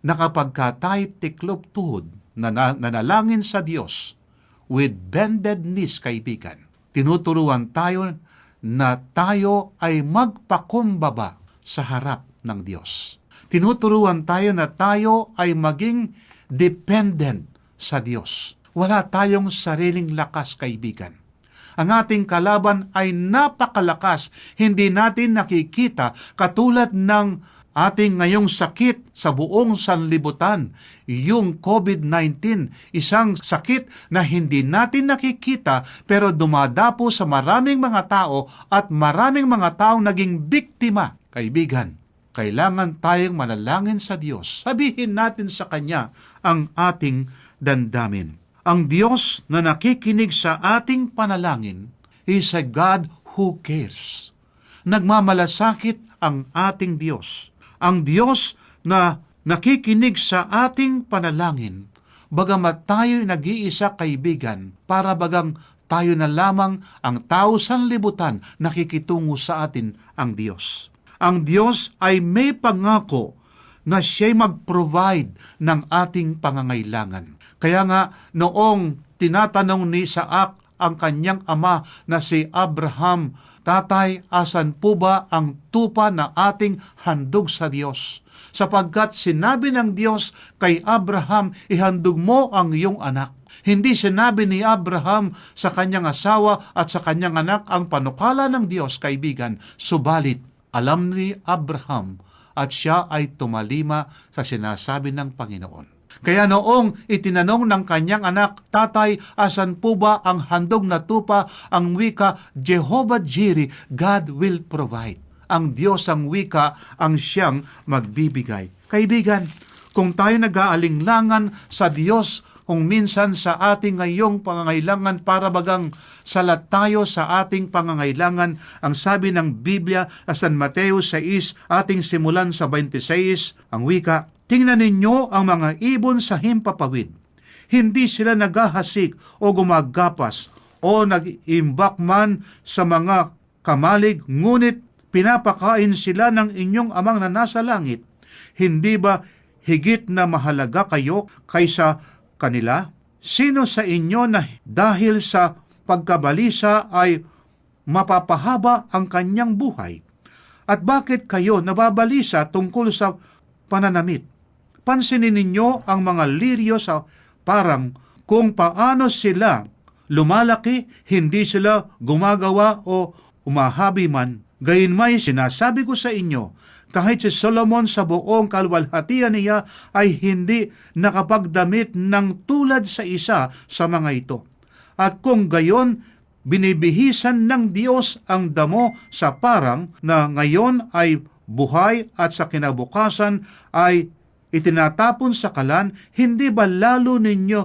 na kapag tayo tiklop tuhod na nanalangin sa Diyos with bended knees, kaibigan, tinuturuan tayo na tayo ay magpakumbaba sa harap ng Diyos. Tinuturuan tayo na tayo ay maging dependent sa Diyos. Wala tayong sariling lakas, kaibigan. Ang ating kalaban ay napakalakas, hindi natin nakikita, katulad ng ating ngayong sakit sa buong sanlibutan, yung COVID-19, isang sakit na hindi natin nakikita pero dumadapo sa maraming mga tao at maraming mga taong naging biktima. Kaibigan, kailangan tayong manalangin sa Diyos. Sabihin natin sa Kanya ang ating damdamin. Ang Diyos na nakikinig sa ating panalangin is a God who cares. Nagmamalasakit ang ating Diyos. Ang Diyos na nakikinig sa ating panalangin, bagamat tayo'y nag-iisa, kaibigan, para bagang tayo na lamang ang tao sanlibutan, nakikitungo sa atin ang Diyos. Ang Diyos ay may pangako na siya'y mag-provide ng ating pangangailangan. Kaya nga, noong tinatanong ni Isaac ang kanyang ama na si Abraham, Tatay, asan po ba ang tupa na ating handog sa Diyos? Sapagkat sinabi ng Diyos kay Abraham, ihandog mo ang iyong anak. Hindi sinabi ni Abraham sa kanyang asawa at sa kanyang anak ang panukala ng Diyos, kaibigan. Subalit, alam ni Abraham at siya ay tumalima sa sinasabi ng Panginoon. Kaya noong itinanong ng kanyang anak, Tatay, asan po ba ang handog na tupa? Ang wika, Jehovah Jireh, God will provide. Ang Diyos ang wika, ang siyang magbibigay. Kaibigan, kung tayo nag-aalinlangan sa Diyos, kung minsan sa ating ngayong pangangailangan para bagang salat tayo sa ating pangangailangan, ang sabi ng Biblia sa San Mateo 6, ating simulan sa 26, ang wika, tingnan ninyo ang mga ibon sa himpapawid. Hindi sila naghahasik o gumagapas o nag-imbak man sa mga kamalig, ngunit pinapakain sila ng inyong amang na nasa langit. Hindi ba higit na mahalaga kayo kaysa kanila? Sino sa inyo na dahil sa pagkabalisa ay mapapahaba ang kanyang buhay? At bakit kayo nababalisa tungkol sa pananamit? Pansinin ninyo ang mga liryo sa parang kung paano sila lumalaki, hindi sila gumagawa o umahabi man. Gayunmay sinasabi ko sa inyo, kahit si Solomon sa buong kaluwalhatian niya ay hindi nakapagdamit ng tulad sa isa sa mga ito. At kung gayon, binibihisan ng Diyos ang damo sa parang na ngayon ay buhay at sa kinabukasan ay itinatapon sa kalan, hindi ba lalo ninyo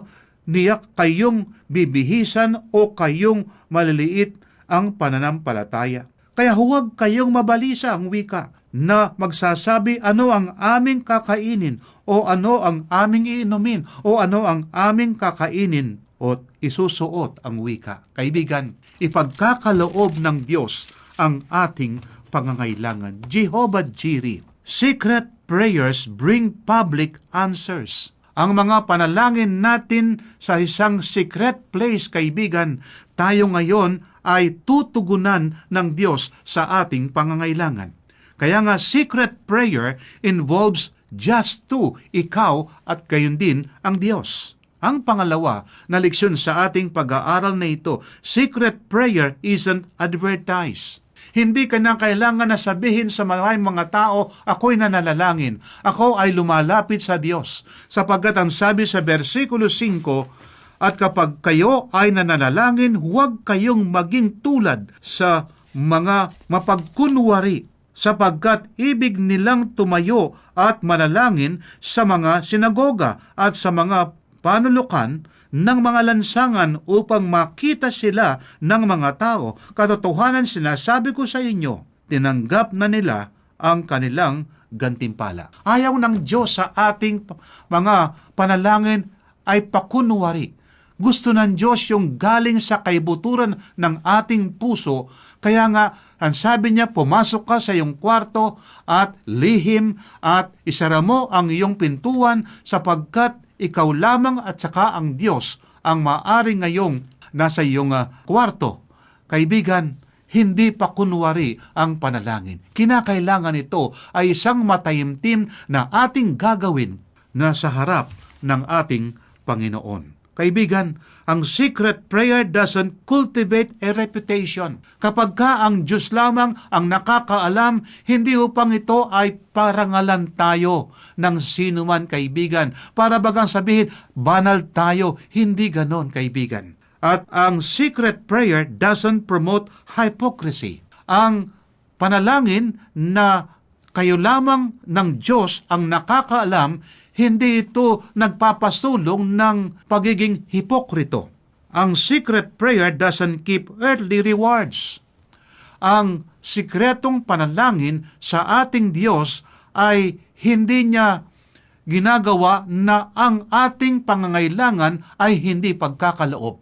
niya kayong bibihisan o kayong maliliit ang pananampalataya? Kaya huwag kayong mabalisa, ang wika, na magsasabi ano ang aming kakainin o ano ang aming iinumin o ano ang aming kakainin o isusuot, ang wika. Kaibigan, ipagkakaloob ng Diyos ang ating pangangailangan. Jehovah Jireh. Secret prayers bring public answers. Ang mga panalangin natin sa isang secret place, kaibigan, tayo ngayon ay tutugunan ng Diyos sa ating pangangailangan. Kaya nga, secret prayer involves just two, ikaw at gayon din ang Diyos. Ang pangalawa na leksyon sa ating pag-aaral na ito, secret prayer isn't advertised. Hindi ka na kailangan na sabihin sa maraming mga tao, ako'y nananalangin, ako ay lumalapit sa Diyos. Sapagkat ang sabi sa versikulo 5, at kapag kayo ay nananalangin, huwag kayong maging tulad sa mga mapagkunwari, sapagkat ibig nilang tumayo at manalangin sa mga sinagoga at sa mga panulukan ng mga lansangan upang makita sila ng mga tao. Katotohanan sinasabi ko sa inyo, tinanggap na nila ang kanilang gantimpala. Ayaw ng Diyos sa ating mga panalangin ay pakunwari. Gusto ng Diyos yung galing sa kaibuturan ng ating puso. Kaya nga, ang sabi niya, pumasok ka sa iyong kwarto at lihim at isara mo ang iyong pintuan sapagkat ikaw lamang at saka ang Diyos ang maaari ngayong nasa iyong kwarto. Kaibigan, hindi pa kunwari ang panalangin. Kinakailangan ito ay isang matayimtim na ating gagawin na sa harap ng ating Panginoon. Kaibigan, ang secret prayer doesn't cultivate a reputation. Kapag ka ang Diyos lamang ang nakakaalam, hindi upang ito ay parangalan tayo ng sino man, kaibigan. Para bagang sabihin, banal tayo. Hindi ganon, kaibigan. At ang secret prayer doesn't promote hypocrisy. Ang panalangin na kayo lamang ng Diyos ang nakakaalam, hindi ito nagpapasulong ng pagiging hipokrito. Ang secret prayer doesn't keep earthly rewards. Ang sikretong panalangin sa ating Diyos ay hindi niya ginagawa na ang ating pangangailangan ay hindi pagkakaloob,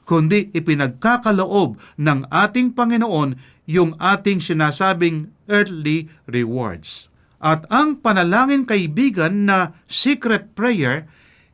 kundi ipinagkakaloob ng ating Panginoon yung ating sinasabing earthly rewards. At ang panalangin, kaibigan, na secret prayer,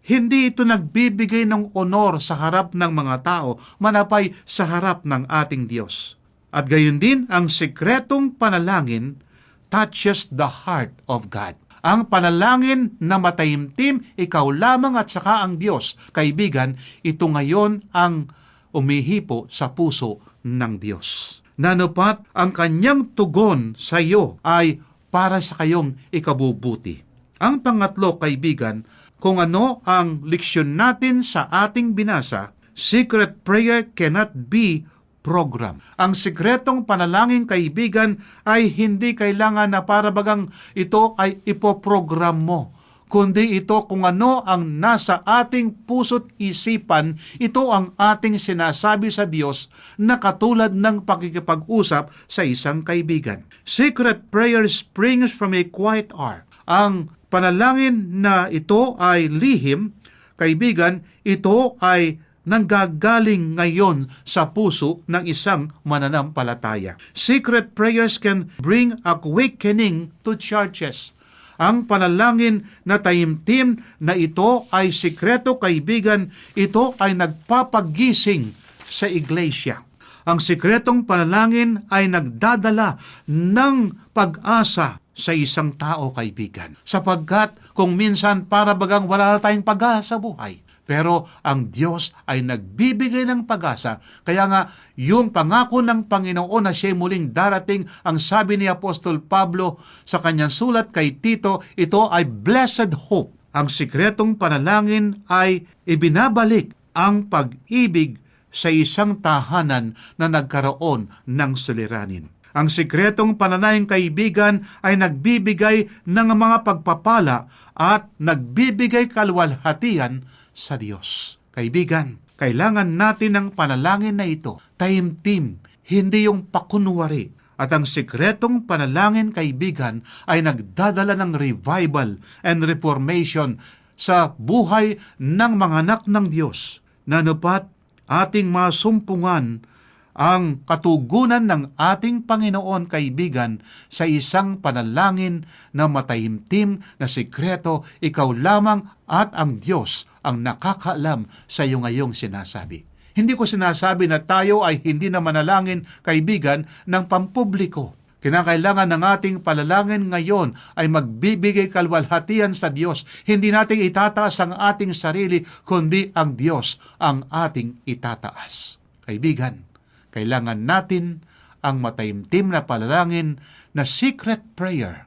hindi ito nagbibigay ng honor sa harap ng mga tao, manapay sa harap ng ating Diyos. At gayon din, ang sikretong panalangin touches the heart of God. Ang panalangin na matayimtim, ikaw lamang at saka ang Diyos, kaibigan, ito ngayon ang umihipo sa puso ng Diyos. Nanupat ang kanyang tugon sa iyo ay para sa kayong ikabubuti. Ang pangatlo, kaibigan, kung ano ang leksyon natin sa ating binasa, secret prayer cannot be program. Ang sikretong panalangin, kaibigan, ay hindi kailangan na para bagang ito ay ipoprogram mo, kundi ito kung ano ang nasa ating puso't isipan, ito ang ating sinasabi sa Diyos na katulad ng pakikipag-usap sa isang kaibigan. Secret prayer springs from a quiet heart. Ang panalangin na ito ay lihim, kaibigan, ito ay nanggagaling ngayon sa puso ng isang mananampalataya. Secret prayers can bring awakening to churches. Ang panalangin na taimtim na ito ay sikreto, kaibigan, ito ay nagpapagising sa iglesia. Ang sikretong panalangin ay nagdadala ng pag-asa sa isang tao, kaibigan. Sapagkat kung minsan para bagang wala na tayong pag-asa sa buhay, pero ang Diyos ay nagbibigay ng pag-asa. Kaya nga, yung pangako ng Panginoon na siya muling darating, ang sabi ni Apostol Pablo sa kanyang sulat kay Tito, ito ay blessed hope. Ang sikretong panalangin ay ibinabalik ang pag-ibig sa isang tahanan na nagkaroon ng suliranin. Ang sikretong panalangin, kaibigan, ay nagbibigay ng mga pagpapala at nagbibigay kaluwalhatian sa Diyos. Kaibigan, kailangan natin ng panalangin na ito, taimtim, hindi yung pakunwari. At ang sikretong panalangin, kaibigan, ay nagdadala ng revival and reformation sa buhay ng mga anak ng Diyos, na napat ating masumpungan ang katugunan ng ating Panginoon, kaibigan, sa isang panalangin na matahimtim na sikreto, ikaw lamang at ang Diyos ang nakakaalam sa iyo ngayong sinasabi. Hindi ko sinasabi na tayo ay hindi na manalangin, kaibigan, ng pampubliko. Kinakailangan ng ating panalangin ngayon ay magbibigay kaluwalhatian sa Diyos. Hindi natin itataas ang ating sarili, kundi ang Diyos ang ating itataas. Kaibigan, kailangan natin ang mataimtim na panalangin na secret prayer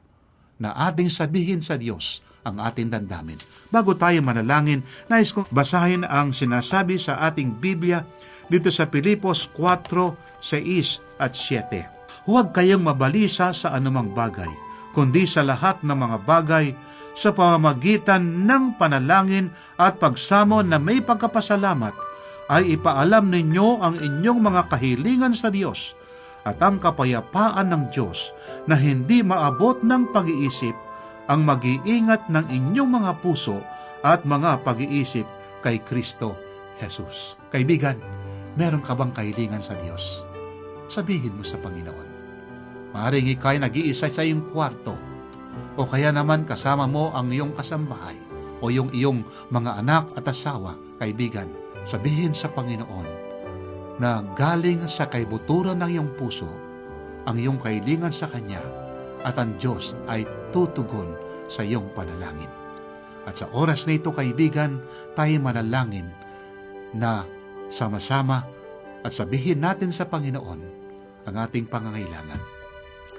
na ating sabihin sa Diyos ang ating damdamin. Bago tayo manalangin, nais kong basahin ang sinasabi sa ating Biblia dito sa Filipos 4:6 at 7. Huwag kayong mabalisa sa anumang bagay, kundi sa lahat ng mga bagay, sa pamamagitan ng panalangin at pagsamo na may pagkapasalamat, ay ipaalam ninyo ang inyong mga kahilingan sa Diyos, at ang kapayapaan ng Diyos na hindi maabot ng pag-iisip ang mag-iingat ng inyong mga puso at mga pag-iisip kay Kristo Jesus. Kaibigan, meron ka bang kahilingan sa Diyos? Sabihin mo sa Panginoon. Maaaring ika'y nag-iisa sa iyong kwarto, o kaya naman kasama mo ang iyong kasambahay o yung iyong mga anak at asawa. Kaibigan, sabihin sa Panginoon na galing sa kaibuturan ng iyong puso ang iyong kahilingan sa Kanya, at ang Diyos ay tutugon sa iyong panalangin. At sa oras na ito, kaibigan, tayo manalangin na sama-sama at sabihin natin sa Panginoon ang ating pangangailangan.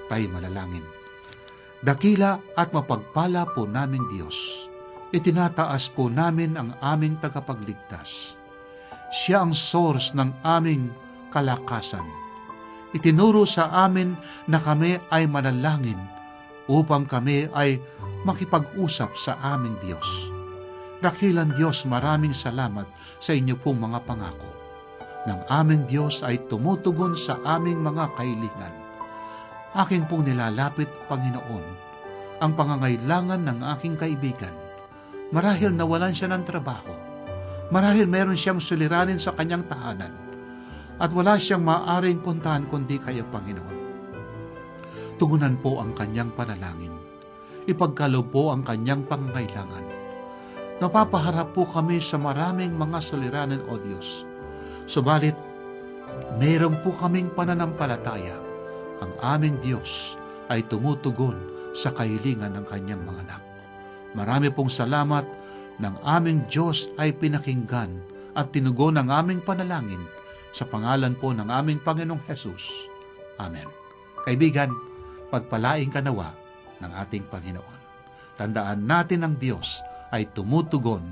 Tayo manalangin. Dakila at mapagpala po naming Diyos, itinataas po namin ang aming tagapagligtas. Siya ang source ng aming kalakasan. Itinuro sa amin na kami ay manalangin upang kami ay makipag-usap sa aming Diyos. Dakilang Diyos, maraming salamat sa inyo pong mga pangako. Ng aming Diyos ay tumutugon sa aming mga kahilingan. Aking pong nilalapit, Panginoon, ang pangangailangan ng aking kaibigan. Marahil nawalan siya ng trabaho. Marahil meron siyang suliranin sa kanyang tahanan. At wala siyang maaaring puntahan kundi kayo, Panginoon. Tugunan po ang kanyang panalangin. Ipagkaloob po ang kanyang pangangailangan. Napapaharap po kami sa maraming mga suliranin, O Diyos. Subalit, mayroon po kaming pananampalataya. Ang aming Diyos ay tumutugon sa kahilingan ng kanyang mga anak. Marami pong salamat ng aming Diyos ay pinakinggan at tinugon ang aming panalangin sa pangalan po ng aming Panginoong Jesus. Amen. Kaibigan, pagpalaing ka nawa ng ating Panginoon. Tandaan natin ang Diyos ay tumutugon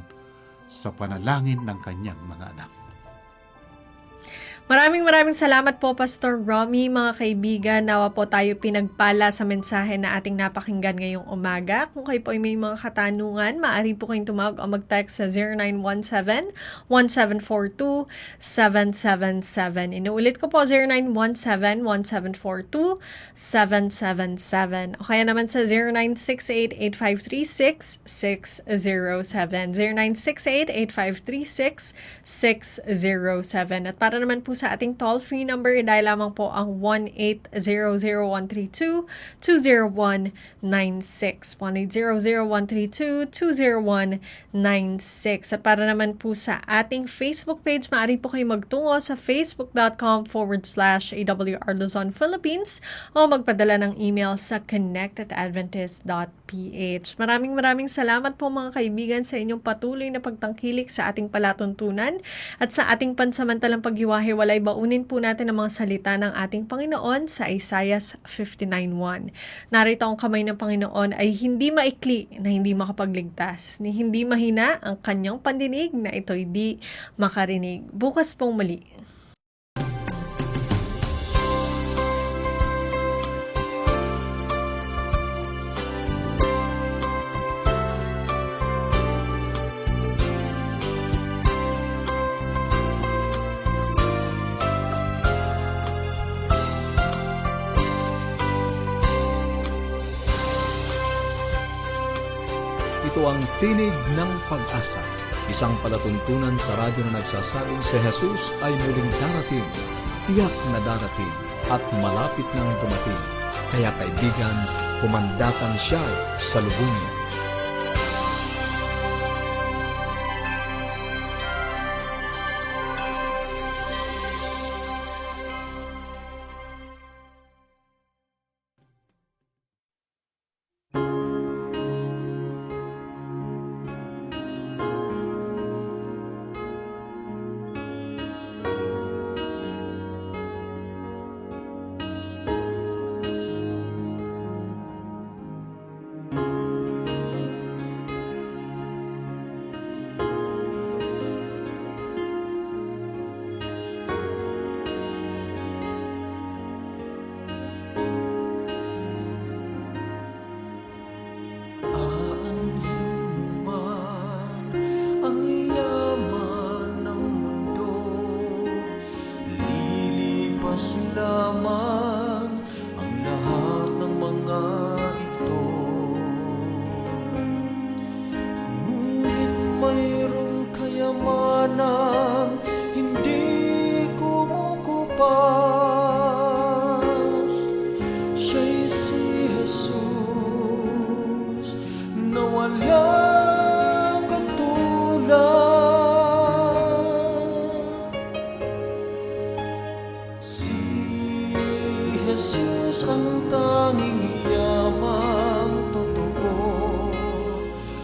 sa panalangin ng kanyang mga anak. Maraming salamat po, Pastor Romy. Mga kaibigan, nawa po tayo pinagpala sa mensahe na ating napakinggan ngayong umaga. Kung kayo po ay may mga katanungan, maaari po kayong tumawag o mag-text sa 0917-1742-777. Inuulit ko po, 0917-1742-777. O kaya naman sa 0968-8536-607. 0968-8536-607. At para naman po sa ating toll-free number, dahil lamang po ang 1-800-132-20196. 1-800-132-20196. At para naman po sa ating Facebook page, maaari po kayo magtungo sa facebook.com/AWR Luzon, Philippines o magpadala ng email sa connect@adventist.ph. Maraming salamat po mga kaibigan sa inyong patuloy na pagtangkilik sa ating palatuntunan at sa ating pansamantalang paghiwahiwalay. Baunin po natin ang mga salita ng ating Panginoon sa Isaiah 59:1. Narito ang kamay ng Panginoon ay hindi maikli na hindi makapagligtas, ni hindi mahina ang kanyang pandinig na ito'y di makarinig. Bukas pong muli. Ito ang Tinig ng Pag-asa, isang palatuntunan sa radyo na nagsasabing si Jesus ay muling darating, tiyak na darating at malapit nang dumating. Kaya kaibigan, kumandatan siya sa lubungin. lamang ang lahat ng mga ito. Ngunit mayroong kayamanang hindi kumukupas. Siya'y si Jesus na walang katulad. Jesus ang tanging yamang totoo.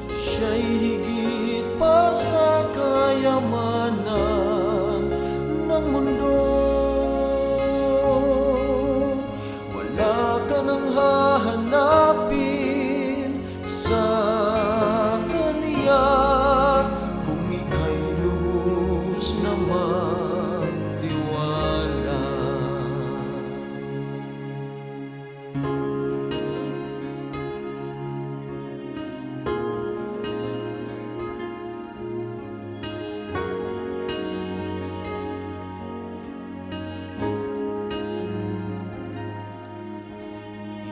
Siya'y higit pa sa kayamanan ng mundo. Wala ka nang hahanapin sa Kanya kung ika'y lubos na magtiwala.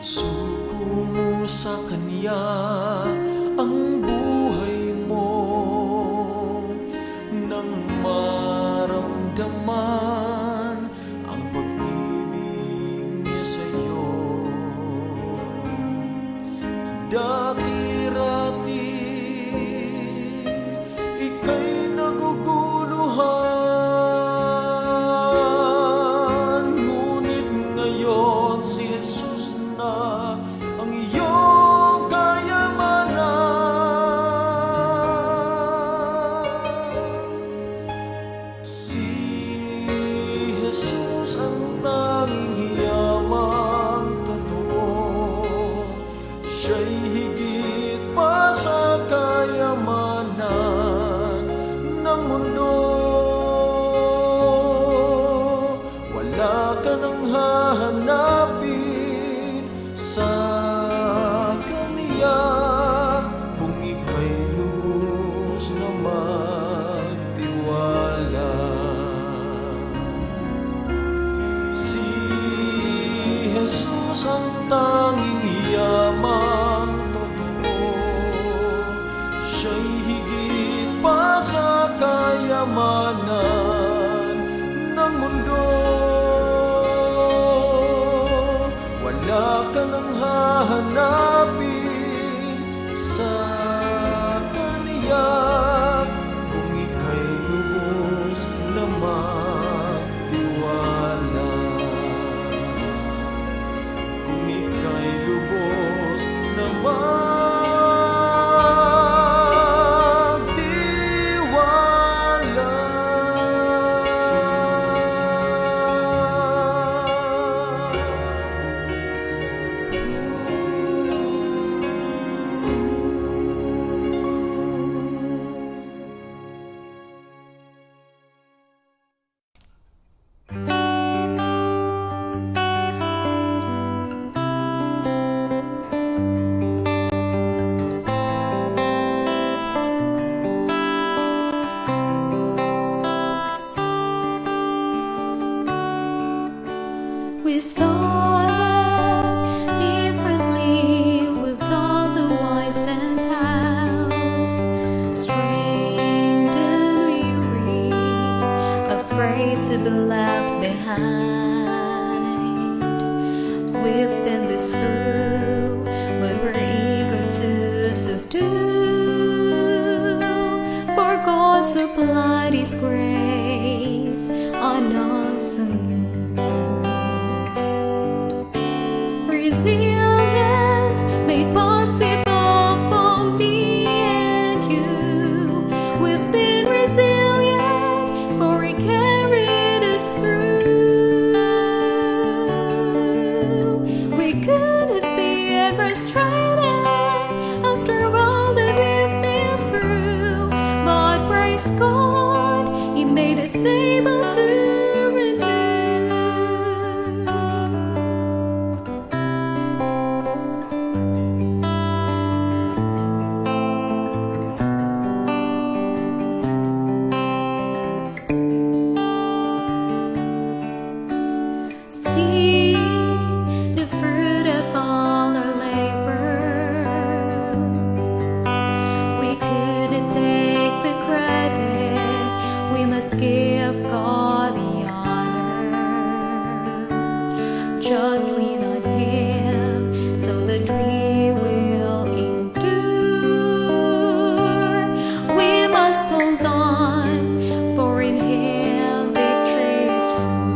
Isuko mo sa Kanya ang buhay mo nang maramdaman ang pag-ibig niya sa'yo. Dati-rati ika'y naguguluhan, ngunit ngayon si Jesus na ang iyong kayamanan. Jesus ang tanging yamang totoo. Siya'y higit pa sa kayamanan ng mundo. Wala ka nang hahanapin sa kaniya kung ika'y lubos na magtiwala. Kung ika'y lubos na magtiwala. We started differently with all the whys and hows, strained and weary, afraid to be left behind. We've been this through, but we're eager to subdue. For God supplied His grace on us anew. Resilience made possible for me and you. We've been resilient, for He carried us through. We couldn't be frustrated after all that we've been through, but praise God, He made us able to renew. See the fruit of all our labor. We couldn't take the credit, we must give God the honor. Just lean on Him so that we will endure. We must hold on, for in Him victory is true.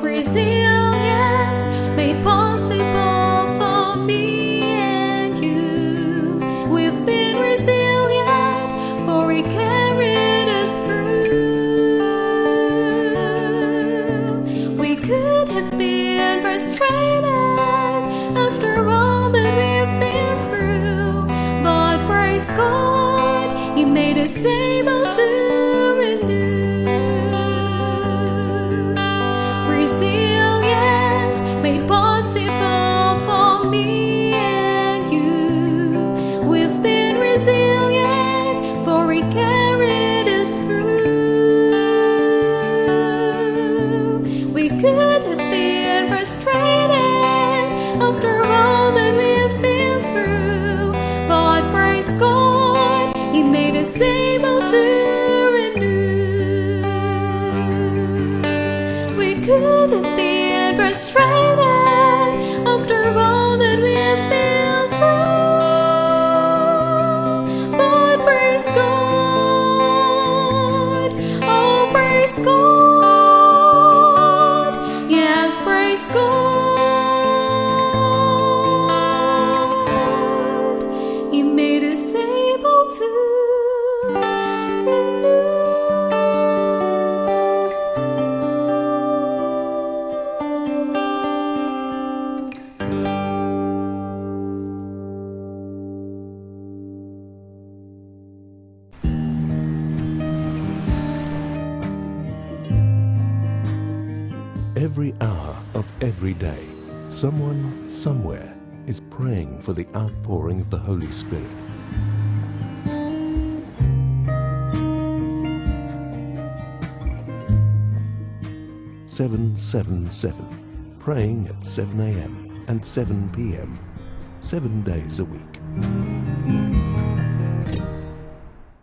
Resilience made possible for me and you. We've been resilient, for He carried us through. We could have been frustrated after all that we've been through, but praise God, He made us able to renew. Resilience made possible for me and you. We've been resilient, for He carried us through. We could have been frustrated after all that we've been through, but praise God, He made us able to renew. We could have been frustrated after all that we've been through, but praise God, oh praise God, yes praise God, He made us able to Every hour of every day, someone, somewhere is praying for the outpouring of the Holy Spirit. 777. Praying at 7 a.m. and 7 p.m. 7 days a week.